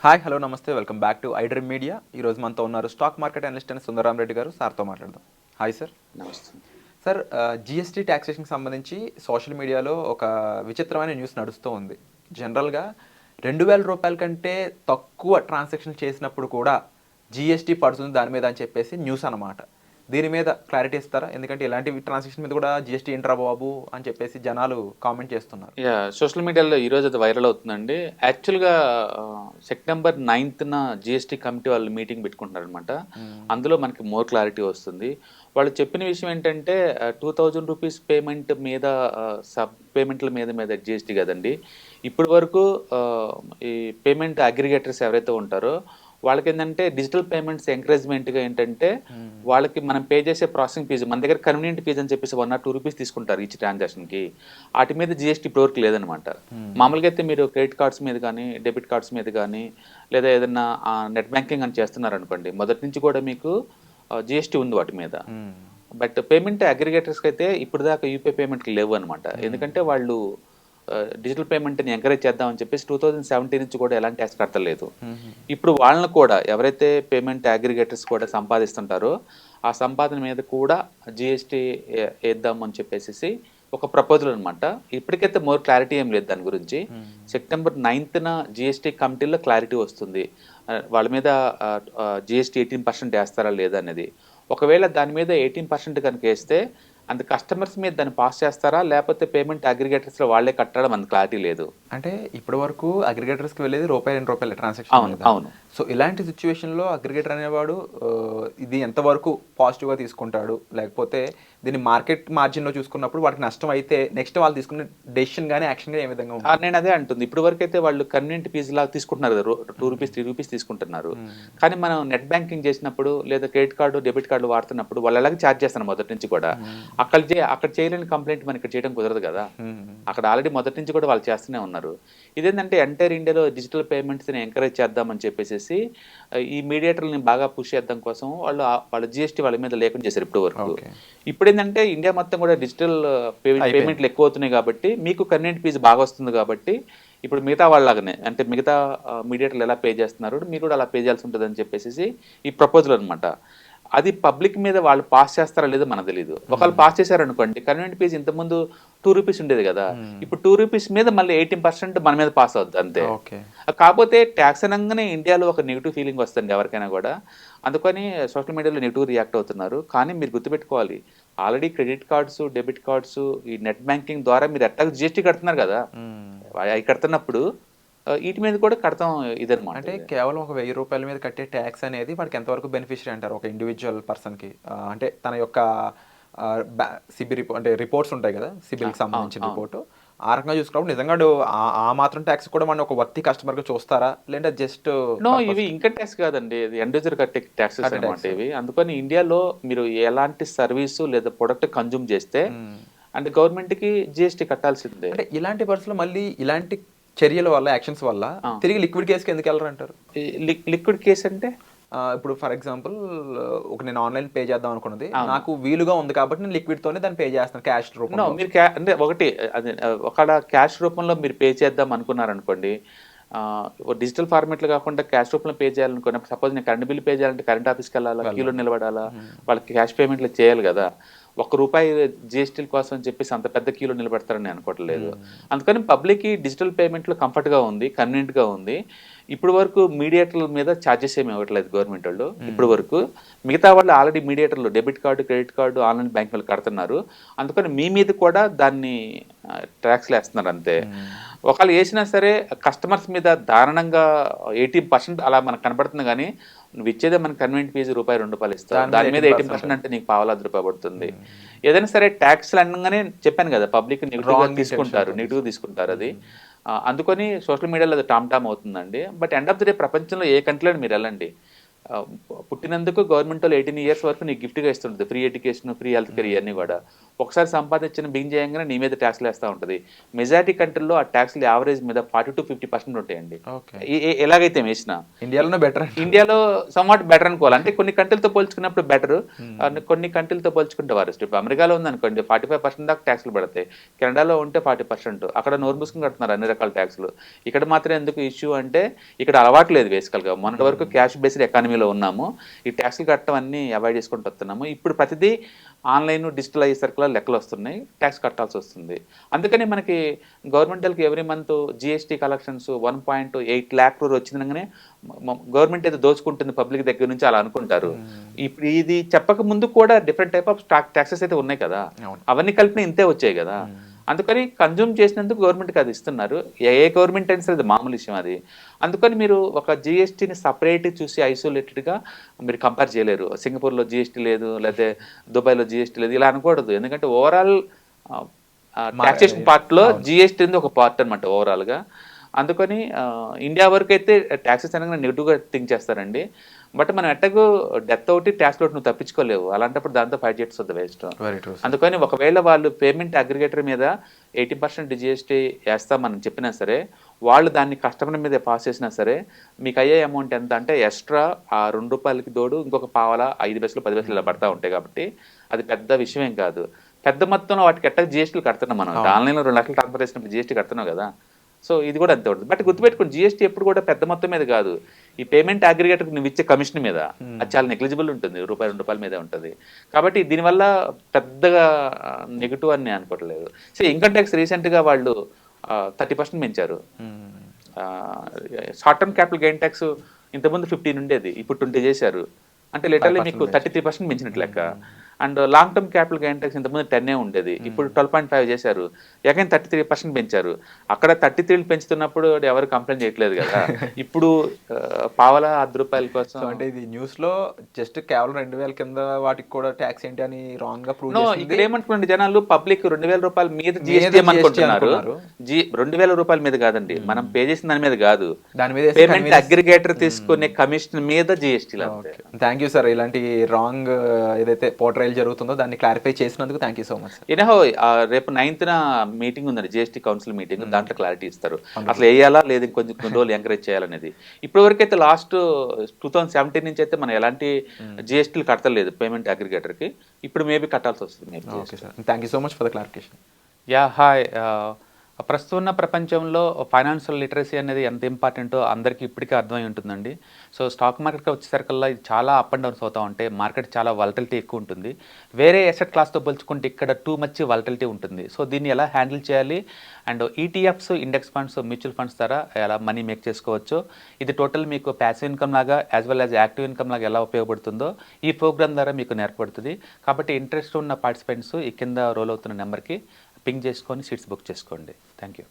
Hi hello నమస్తే welcome back to iDream media. ఈరోజు మనతో ఉన్నారు స్టాక్ మార్కెట్ అనలిస్ట్ అని సుందరరామ్ రెడ్డి గారు. సార్తో మాట్లాడదాం. Hi sir. నమస్తే సార్, జిఎస్టీ ట్యాక్సేషన్కి సంబంధించి సోషల్ మీడియాలో ఒక విచిత్రమైన న్యూస్ నడుస్తూ ఉంది. జనరల్గా 2,000 రూపాయల కంటే తక్కువ ట్రాన్సాక్షన్ చేసినప్పుడు కూడా జిఎస్టీ పడుతుంది దాని మీద అని చెప్పేసి న్యూస్ అనమాట. దీని మీద క్లారిటీ ఇస్తారా? ఎందుకంటే ఇలాంటి ట్రాన్సాక్షన్ మీద కూడా జిఎస్టీ ఏంట్రా బాబు అని చెప్పేసి జనాలు కామెంట్ చేస్తున్నారు. సోషల్ మీడియాలో ఈరోజు అది వైరల్ అవుతుందండి. యాక్చువల్గా సెప్టెంబర్ 9న జిఎస్టీ కమిటీ వాళ్ళు మీటింగ్ పెట్టుకుంటున్నారు అనమాట. అందులో మనకి మోర్ క్లారిటీ వస్తుంది. వాళ్ళు చెప్పిన విషయం ఏంటంటే 2,000 రూపీస్ పేమెంట్ మీద సబ్ పేమెంట్ల మీద జిఎస్టీ కదండి. ఇప్పటి వరకు ఈ పేమెంట్ అగ్రిగేటర్స్ ఎవరైతే ఉంటారో వాళ్ళకి ఏంటంటే డిజిటల్ పేమెంట్స్ ఎంకరేజ్మెంట్గా ఏంటంటే వాళ్ళకి మనం పే చేసే ప్రాసెసింగ్ ఫీజు మన దగ్గర కన్వీనియంట్ ఫీజు అని చెప్పేసి 1 or 2 రూపీస్ తీసుకుంటారు ఈచ్ ట్రాన్సాక్షన్కి. వాటి మీద జిఎస్టీ ఇప్పటివరకు లేదనమాట. మామూలుగా అయితే మీరు క్రెడిట్ కార్డ్స్ మీద కానీ డెబిట్ కార్డ్స్ మీద కానీ లేదా ఏదైనా నెట్ బ్యాంకింగ్ అని చేస్తున్నారనుకోండి, మొదటి నుంచి కూడా మీకు జిఎస్టీ ఉంది వాటి మీద. బట్ పేమెంట్ అగ్రిగేటర్స్కి అయితే ఇప్పుడు దాకా యూపీఐ పేమెంట్కి లేవు అనమాట. ఎందుకంటే వాళ్ళు డిజిటల్ పేమెంట్ని ఎంకరేజ్ చేద్దామని చెప్పేసి 2017 నుంచి కూడా ఎలాంటి ట్యాక్స్ కట్టలేదు. ఇప్పుడు వాళ్ళని కూడా ఎవరైతే పేమెంట్ అగ్రిగేటర్స్ కూడా సంపాదిస్తుంటారో ఆ సంపాదన మీద కూడా జిఎస్టీ వేద్దామని చెప్పేసి ఒక ప్రపోజల్ అనమాట. ఇప్పటికైతే మోర్ క్లారిటీ ఏం లేదు దాని గురించి. సెప్టెంబర్ 9న జిఎస్టీ కమిటీలో క్లారిటీ వస్తుంది వాళ్ళ మీద జిఎస్టీ 18% వేస్తారా లేదా అనేది. ఒకవేళ దాని మీద 18% కనుక వేస్తే అంత కస్టమర్స్ మీద దాన్ని పాస్ చేస్తారా లేకపోతే పేమెంట్ అగ్రిగేటర్స్లో వాళ్ళే కట్టడం అంత క్లారిటీ లేదు. అంటే ఇప్పటి వరకు అగ్రిగేటర్స్కి వెళ్ళేది ₹2 ట్రాన్సాక్షన్. అవును. సో ఇలాంటి సిచ్యువేషన్లో అగ్రిగేటర్ అనేవాడు ఇది ఎంతవరకు పాజిటివ్గా తీసుకుంటాడు, లేకపోతే దీన్ని మార్కెట్ మార్జిన్లో చూసుకున్నప్పుడు వాటికి నష్టం అయితే నెక్స్ట్ వాళ్ళు తీసుకున్న డెసిషన్ కానీ యాక్షన్ కానీ ఏ విధంగా ఉంటుంది? నేను అదే అంటుంది. ఇప్పుడు వరకు అయితే వాళ్ళు కన్వీనియంట్ ఫీజు లాగా తీసుకుంటున్నారు కదా, 2 రూపీస్ 3 రూపీస్ తీసుకుంటున్నారు. కానీ మనం నెట్ బ్యాంకింగ్ చేసినప్పుడు లేదా క్రెడిట్ కార్డు డెబిట్ కార్డు వాడుతున్నప్పుడు వాళ్ళు అలాగే ఛార్జ్ చేస్తాను మొదటి నుంచి కూడా. అక్కడ చేయలేని కంప్లైంట్ మనం ఇక్కడ చేయడం కుదరదు కదా. అక్కడ ఆల్రెడీ మొదటి నుంచి కూడా వాళ్ళు చేస్తూనే ఉన్నారు. ఇదేంటంటే ఎంటైర్ ఇండియాలో డిజిటల్ పేమెంట్స్ని ఎంకరేజ్ చేద్దామని చెప్పేసి ఈ మీడియేటర్ని బాగా పుష్ చేద్దాం కోసం వాళ్ళ జిఎస్టీ వాళ్ళ మీద లేకుండా చేశారు ఇప్పటి వరకు. ఇప్పుడు ఏంటంటే ఇండియా మొత్తం కూడా డిజిటల్ పేమెంట్లు ఎక్కువ అవుతున్నాయి కాబట్టి మీకు కన్వీనియంట్ ఫీజు బాగా వస్తుంది కాబట్టి ఇప్పుడు మిగతా వాళ్ళలాగానే అంటే మిగతా మీడియేటర్లు ఎలా పే చేస్తున్నారు మీరు కూడా అలా పే చేయాల్సి ఉంటుంది అని చెప్పేసి ఈ ప్రపోజల్ అనమాట. అది పబ్లిక్ మీద వాళ్ళు పాస్ చేస్తారా లేదో మనకు తెలియదు. ఒకవేళ పాస్ చేశారనుకోండి కన్వీనియంట్ ఫీజు ఇంతకుముందు 2 రూపీస్ ఉండేది కదా, ఇప్పుడు 2 రూపీస్ మీద మళ్ళీ 18% మన మీద పాస్ అవుద్ది అంతే. కాకపోతే ట్యాక్స్ అనగానే ఇండియాలో ఒక నెగిటివ్ ఫీలింగ్ వస్తుంది ఎవరికైనా కూడా. అందుకని సోషల్ మీడియాలో నెగిటివ్ రియాక్ట్ అవుతున్నారు. కానీ మీరు గుర్తుపెట్టుకోవాలి, already credit cards debit cards ఈ నెట్ బ్యాంకింగ్ ద్వారా మీరు ఎట్లా జిఎస్టీ కడుతున్నారు కదా, అవి కడుతున్నప్పుడు వీటి మీద కూడా కడతాం ఇదనమాట. అంటే కేవలం ఒక ₹1,000 మీద కట్టే ట్యాక్స్ అనేది వాడికి ఎంతవరకు బెనిఫిషియరీ అంటారు ఒక ఇండివిజువల్ పర్సన్కి? అంటే తన యొక్క సిబిల్ అంటే రిపోర్ట్స్ ఉంటాయి కదా, సిబిల్కి సంబంధించిన రిపోర్టు, ఆ రకంగా చూసుకున్నప్పుడు నిజంగా ఆ మాత్రం ట్యాక్స్ కూడా మనం ఒక వర్తి కస్టమర్గా చూస్తారా లేదా జస్ట్ ఇవి ఇన్కమ్ ట్యాక్స్ కాదండి, ఇది ఎండ్ కట్టే ట్యాక్సెస్ అనమాట ఇవి. అందుకని ఇండియాలో మీరు ఎలాంటి సర్వీసు లేదా ప్రొడక్ట్ కన్జ్యూమ్ చేస్తే అంటే గవర్నమెంట్కి జిఎస్టీ కట్టాల్సిందే. అంటే ఇలాంటి పరిస్థితుల్లో మళ్ళీ ఇలాంటి చర్యల వల్ల యాక్షన్స్ వల్ల తిరిగి లిక్విడ్ కేసుకి ఎందుకు వెళ్ళరు అంటారు? లిక్విడ్ కేసు అంటే ఇప్పుడు ఫర్ ఎగ్జాంపుల్ నేను ఆన్లైన్ పే చేద్దాం అనుకున్నది, నాకు వీలుగా ఉంది కాబట్టి నేను లిక్విడ్ తోనే దాన్ని పే చేస్తాను క్యాష్ రూపంలో. మీరు అంటే ఒకటి అది ఒకవేళ క్యాష్ రూపంలో మీరు పే చేద్దాం అనుకున్నారనుకోండి, డిజిటల్ ఫార్మేట్లు కాకుండా క్యాష్ రూపంలో పే చేయాలనుకున్నప్పుడు సపోజ్ నేను కరెంట్ బిల్ పే చేయాలంటే కరెంట్ ఆఫీస్కి వెళ్ళాలా, క్యూలో నిలబడాలా, వాళ్ళకి క్యాష్ పేమెంట్లు చేయాలి కదా. ₹1 జిఎస్టీ కోసం అని చెప్పేసి అంత పెద్ద క్యూలో నిలబెడతారని అనుకోవట్లేదు. అందుకని పబ్లిక్కి డిజిటల్ పేమెంట్లో కంఫర్ట్గా ఉంది, కన్వీనియంట్గా ఉంది. ఇప్పుడు వరకు మీడియేటర్ల మీద ఛార్జెస్ ఏమి ఇవ్వట్లేదు గవర్నమెంట్ వాళ్ళు. ఇప్పుడు వరకు మిగతా వాళ్ళు ఆల్రెడీ మీడియేటర్లు debit card credit card online bank వాళ్ళు కడుతున్నారు. అందుకని మీ మీద కూడా దాన్ని ట్యాక్స్లు వేస్తున్నారు అంతే. ఒకవేళ వేసినా సరే కస్టమర్స్ మీద దారుణంగా 18% అలా మనకు కనబడుతుంది. కానీ నువ్వు ఇచ్చేదే మనకు కన్వీనియంట్ ఫీజు ₹2 ఇస్తావు, దాని మీద 18% అంటే నీకు ₹1,000 పడుతుంది. ఏదైనా సరే ట్యాక్స్లు అనగానే చెప్పాను కదా పబ్లిక్ నెగిటివ్ తీసుకుంటారు అది. అందుకని సోషల్ మీడియాలో అది టామ్ అవుతుందండి. But end of the day ప్రపంచంలో ఏ కంట్రీలో మీరు వెళ్ళండి, పుట్టినందుకు గవర్నమెంట్ వాళ్ళు 18 years వరకు నీకు గిఫ్ట్గా ఇస్తుంటుంది, free education free health care ఇవన్నీ కూడా. ఒకసారి సంపాదించిన బిగిన్ చేయగానే నీ మీద ట్యాక్స్లు వేస్తూ ఉంటుంది. మెజారిటీ కంట్రీలో ఆ ట్యాక్స్లు యావరేజ్ మీద 40-50% ఉంటాయండి. ఓకే. ఎలాగైతే వేసినా ఇండియాలోనే బెటర్. ఇండియాలో సమ్వాట్ బెటర్ అనుకోవాలి. అంటే కొన్ని కంట్రీలతో పోల్చుకున్నప్పుడు బెటర్, కొన్ని కంట్రీలతో పోల్చుకుంటే వరస్ట్. ఇప్పుడు అమెరికాలో ఉందనుకోండి 45% దాకా ట్యాక్స్లు పడతాయి, కెనడాలో ఉంటే 40%. అక్కడ నోరు మూసుకుని కడుతున్నారు అన్ని రకాల ట్యాక్స్లు. ఇక్కడ మాత్రం ఎందుకు ఇష్యూ అంటే ఇక్కడ అలవాటు లేదు బేసికల్గా. మొన్నటి వరకు క్యాష్ బేస్డ్ ఎకానమీలో ఉన్నాము, ఈ ట్యాక్స్లు కట్టడం అన్ని అవాయిడ్ చేసుకుంటూ వస్తున్నాము. ఇప్పుడు ప్రతిదీ ఆన్లైన్ డిజిటల్ అయ్యేసరికి లెక్కలు వస్తున్నాయి, ట్యాక్స్ కట్టాల్సి వస్తుంది. అందుకని మనకి గవర్నమెంట్కి every month GST collections 1.8 lakh crore వచ్చిందనగానే గవర్నమెంట్ ఏదో దోచుకుంటుంది పబ్లిక్ దగ్గర నుంచి అలా అనుకుంటారు. ఇప్పుడు ఇది చెప్పక ముందు కూడా డిఫరెంట్ టైప్ ఆఫ్ ట్యాక్సెస్ అయితే ఉన్నాయి కదా, అవన్నీ కలిపిన ఇంతే వచ్చాయి కదా. అందుకని కన్జ్యూమ్ చేసినందుకు గవర్నమెంట్కి అది ఇస్తున్నారు. ఏ గవర్నమెంట్ అయినా సరే అది మామూలు విషయం అది. అందుకని మీరు ఒక జిఎస్టీని సపరేట్ చూసి ఐసోలేటెడ్గా మీరు కంపేర్ చేయలేరు. సింగపూర్లో జిఎస్టీ లేదు, లేకపోతే దుబాయ్లో జిఎస్టీ లేదు ఇలా అనకూడదు. ఎందుకంటే ఓవరాల్ ట్యాక్సేషన్ పార్ట్లో జిఎస్టీ అనేది ఒక పార్ట్ అనమాట ఓవరాల్గా. అందుకని ఇండియా వరకు అయితే ట్యాక్సెస్ అనగా నెగిటివ్గా థింక్ చేస్తారండి. బట్ మనం ఎట్టకు డెత్ ఒకటి ట్యాక్స్ ఒకటి నువ్వు తప్పించుకోలేవు, అలాంటప్పుడు దాంతో ఫైట్ చేస్తుంది వేస్ట్. అందుకని ఒకవేళ వాళ్ళు పేమెంట్ అగ్రిగేటర్ మీద 80% జిఎస్టీ వేస్తామని చెప్పినా సరే, వాళ్ళు దాన్ని కస్టమర్ మీద పాస్ చేసినా సరే మీకు అయ్యే అమౌంట్ ఎంత అంటే ఎక్స్ట్రా ఆ ₹2కి తోడు ఇంకొక పావలా 5 పైసలు 10 పైసలు ఇలా పడతా ఉంటాయి. కాబట్టి అది పెద్ద విషయం ఏం కాదు. పెద్ద మొత్తంలో వాటికి ఎట్టకు జిఎస్టీలు కడుతున్నాం మనం. ఆన్లైన్లో 2 లక్షలు ట్రాన్స్ఫర్ చేసినప్పుడు జిఎస్టీ కడుతున్నావు కదా. సో ఇది కూడా అంతే ఉంటుంది. బట్ గుర్తుపెట్టుకోండి, జిఎస్టీ ఎప్పుడు కూడా పెద్ద మొత్తం మీద కాదు, ఈ పేమెంట్ అగ్రిగేటర్కి నువ్వు ఇచ్చే కమిషన్ మీద అది చాలా నెగ్లిజిబుల్ ఉంటుంది, ₹2 మీదే ఉంటుంది. కాబట్టి దీనివల్ల పెద్దగా నెగిటివ్ అని నేను అనుకోవట్లేదు. సో ఇన్కమ్ ట్యాక్స్ రీసెంట్గా వాళ్ళు 30% పెంచారు. Short term capital gain tax ఇంతకుముందు 15 ఉండేది, ఇప్పుడు 20 చేశారు. అంటే లిటరల్లీ మీకు 33% పెంచినట్లు లెక్క. And long term capital gain tax ఇంతకుముందు 10 ఉండేది, ఇప్పుడు 12.5 చేశారు. అగైన్ 33% పెంచారు. అక్కడ 33 పెంచుతున్నప్పుడు ఎవరు కంప్లైంట్ చేయట్లేదు కదా. ఇప్పుడు పావలా ₹10 కోసం అంటే ఇది న్యూస్ లో జస్ట్ కేవలం 2000 కింద వాటికి కూడా ట్యాక్స్ ఏంటి అని రాంగ్ గా ప్రూవ్ చేసింది. ఇక్కడ ఏమనుకోండి జనాలు, పబ్లిక్ ₹2000 మీద జిఎస్టీ అనుకుంటున్నారు. ₹2000 మీద కాదండి, మనం పే చేసిన దాని మీద కాదు, దాని మీద పేమెంట్ అగ్రిగేటర్ తీసుకునే కమిషన్ మీద జిఎస్టీ. థ్యాంక్ యూ సార్, ఇలాంటి రాంగ్ ఏదైతే పోర్ట్రైల్ జరుగుతుందో దాన్ని క్లారిఫై చేసినందుకు థ్యాంక్ యూ సో మచ్. రేపు 9th మీటింగ్ ఉందండి, జిఎస్టీ కౌన్సిల్ మీటింగ్. దాంట్లో క్లారిటీ ఇస్తారు అసలు వేయాలా లేదు, కొంచెం కొన్ని రోజులు ఎంకరేజ్ చేయాలనేది. ఇప్పటి వరకు అయితే లాస్ట్ 2017 నుంచి అయితే మనం ఎలాంటి జిఎస్టీలు కట్టలేదు పేమెంట్ అగ్రిగేటర్కి. ఇప్పుడు మేబీ కట్టాల్సి వస్తుంది. Okay sir, thank you so much for the clarification. Hi. ప్రస్తుతం ఉన్న ప్రపంచంలో ఫైనాన్షియల్ లిటరసీ అనేది ఎంత ఇంపార్టెంటో అందరికీ ఇప్పటికే అర్థమై ఉంటుందండి. సో స్టాక్ మార్కెట్కి వచ్చేసరికల్లా ఇది చాలా అప్ అండ్ డౌన్స్ అవుతూ ఉంటాయి. మార్కెట్ చాలా వాలటిలిటీ ఎక్కువ ఉంటుంది. వేరే అసెట్ క్లాస్తో పోల్చుకుంటే ఇక్కడ టూ మచ్ వాలటిలిటీ ఉంటుంది. సో దీన్ని ఎలా హ్యాండిల్ చేయాలి, and ETFs, index funds, mutual funds ద్వారా ఎలా మనీ మేక్ చేసుకోవచ్చు, ఇది టోటల్ మీకు ప్యాసివ్ ఇన్కమ్ లాగా as well as active income లాగా ఎలా ఉపయోగపడుతుందో ఈ ప్రోగ్రామ్ ద్వారా మీకు నేర్పడుతుంది. కాబట్టి ఇంట్రెస్ట్ ఉన్న పార్టిసిపెంట్స్ ఈ కింద రోల్ అవుతున్న నెంబర్కి పింగ్ చేసుకొని సీట్స్ బుక్ చేసుకోండి. Thank you.